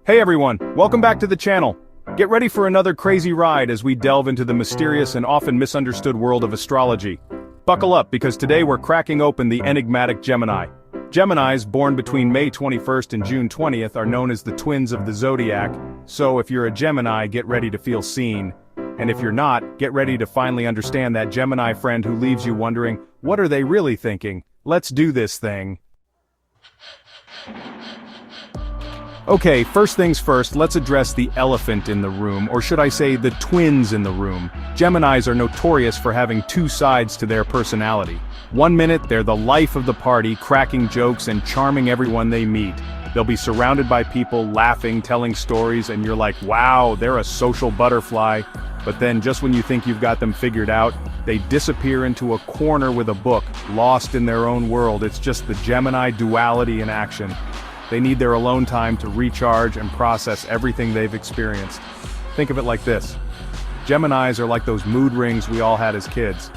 Hey everyone, welcome back to the channel. Get ready for another crazy ride as we delve into the mysterious and often misunderstood world of astrology. Buckle up because today we're cracking open the enigmatic Gemini. Geminis, born between May 21st and June 20th, are known as the twins of the zodiac, so if you're a Gemini, get ready to feel seen. And if you're not, get ready to finally understand that Gemini friend who leaves you wondering, what are they really thinking? Let's do this thing. Okay, first things first, let's address the elephant in the room, or should I say the twins in the room. Geminis are notorious for having two sides to their personality. One minute, they're the life of the party, cracking jokes and charming everyone they meet. They'll be surrounded by people, laughing, telling stories, and you're like, wow, they're a social butterfly. But then just when you think you've got them figured out, they disappear into a corner with a book, lost in their own world. It's just the Gemini duality in action. They need their alone time to recharge and process everything they've experienced. Think of it like this. Geminis are like those mood rings we all had as kids.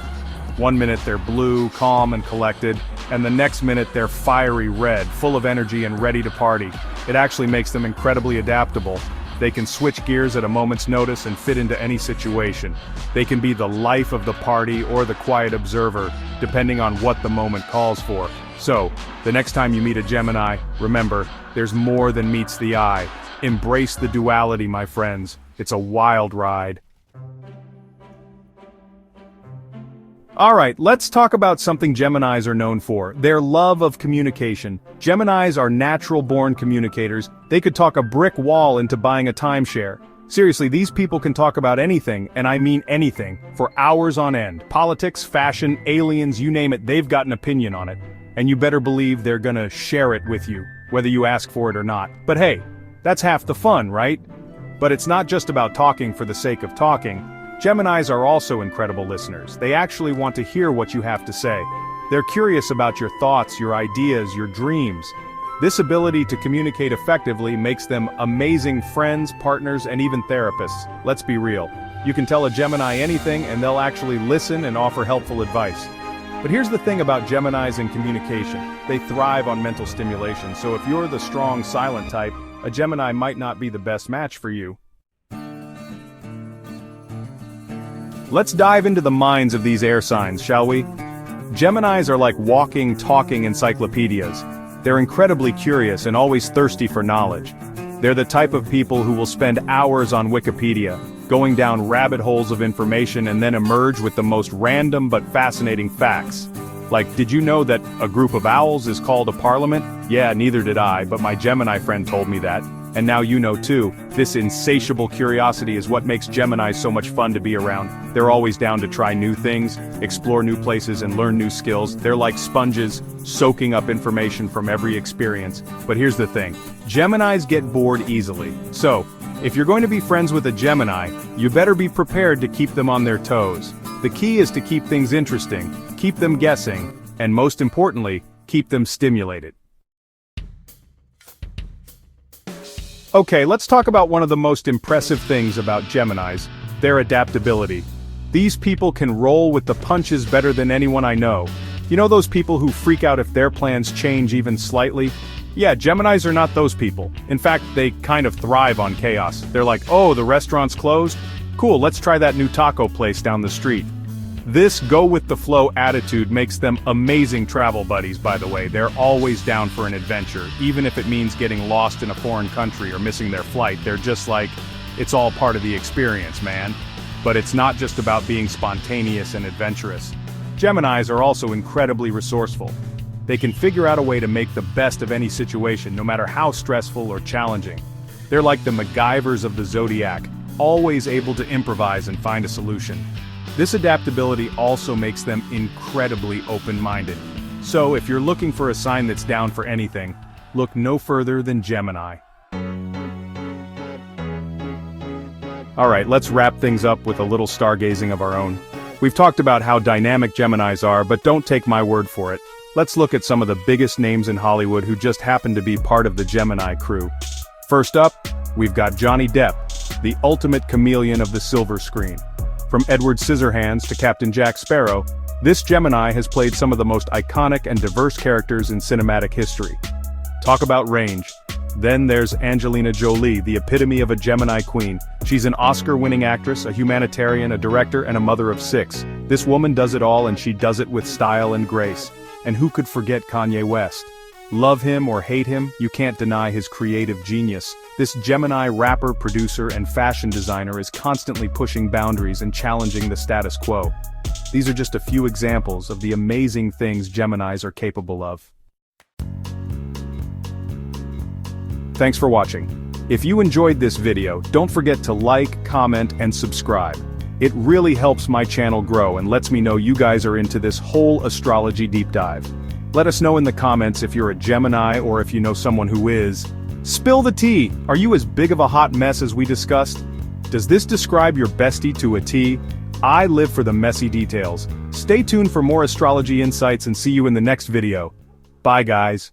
One minute they're blue, calm and collected, and the next minute they're fiery red, full of energy and ready to party. It actually makes them incredibly adaptable. They can switch gears at a moment's notice and fit into any situation. They can be the life of the party or the quiet observer, depending on what the moment calls for. So, the next time you meet a Gemini, remember, there's more than meets the eye. Embrace the duality, my friends. It's a wild ride. Alright, let's talk about something Geminis are known for, their love of communication. Geminis are natural-born communicators. They could talk a brick wall into buying a timeshare. Seriously, these people can talk about anything, and I mean anything, for hours on end. Politics, fashion, aliens, you name it, they've got an opinion on it. And you better believe they're gonna share it with you, whether you ask for it or not. But hey, that's half the fun, right? But it's not just about talking for the sake of talking. Geminis are also incredible listeners. They actually want to hear what you have to say. They're curious about your thoughts, your ideas, your dreams. This ability to communicate effectively makes them amazing friends, partners, and even therapists. Let's be real. You can tell a Gemini anything and they'll actually listen and offer helpful advice. But here's the thing about Geminis and communication. They thrive on mental stimulation, so if you're the strong, silent type, a Gemini might not be the best match for you. Let's dive into the minds of these air signs, shall we? Geminis are like walking, talking encyclopedias. They're incredibly curious and always thirsty for knowledge. They're the type of people who will spend hours on Wikipedia, going down rabbit holes of information and then emerge with the most random but fascinating facts. Like, did you know that a group of owls is called a parliament? Yeah, neither did I, but my Gemini friend told me that. And now you know too. This insatiable curiosity is what makes Gemini so much fun to be around. They're always down to try new things, explore new places and learn new skills. They're like sponges, soaking up information from every experience. But here's the thing. Geminis get bored easily. So, if you're going to be friends with a Gemini, you better be prepared to keep them on their toes. The key is to keep things interesting, keep them guessing, and most importantly, keep them stimulated. Okay, let's talk about one of the most impressive things about Geminis, their adaptability. These people can roll with the punches better than anyone I know. You know those people who freak out if their plans change even slightly? Yeah, Geminis are not those people. In fact, they kind of thrive on chaos. They're like, oh, the restaurant's closed? Cool, let's try that new taco place down the street. This go-with-the-flow attitude makes them amazing travel buddies, by the way. They're always down for an adventure, even if it means getting lost in a foreign country or missing their flight. They're just like, it's all part of the experience, man. But it's not just about being spontaneous and adventurous. Geminis are also incredibly resourceful. They can figure out a way to make the best of any situation, no matter how stressful or challenging. They're like the MacGyvers of the zodiac, always able to improvise and find a solution. This adaptability also makes them incredibly open-minded. So, if you're looking for a sign that's down for anything, look no further than Gemini. Alright, let's wrap things up with a little stargazing of our own. We've talked about how dynamic Geminis are, but don't take my word for it. Let's look at some of the biggest names in Hollywood who just happen to be part of the Gemini crew. First up, we've got Johnny Depp, the ultimate chameleon of the silver screen. From Edward Scissorhands to Captain Jack Sparrow, this Gemini has played some of the most iconic and diverse characters in cinematic history. Talk about range. Then there's Angelina Jolie, the epitome of a Gemini queen. She's an Oscar-winning actress, a humanitarian, a director, and a mother of 6. This woman does it all, and she does it with style and grace. And who could forget Kanye West? Love him or hate him, you can't deny his creative genius. This Gemini rapper, producer, and fashion designer is constantly pushing boundaries and challenging the status quo. These are just a few examples of the amazing things Geminis are capable of. Thanks for watching. If you enjoyed this video, don't forget to like, comment, and subscribe. It really helps my channel grow and lets me know you guys are into this whole astrology deep dive. Let us know in the comments if you're a Gemini or if you know someone who is. Spill the tea! Are you as big of a hot mess as we discussed? Does this describe your bestie to a T? I live for the messy details. Stay tuned for more astrology insights and see you in the next video. Bye guys.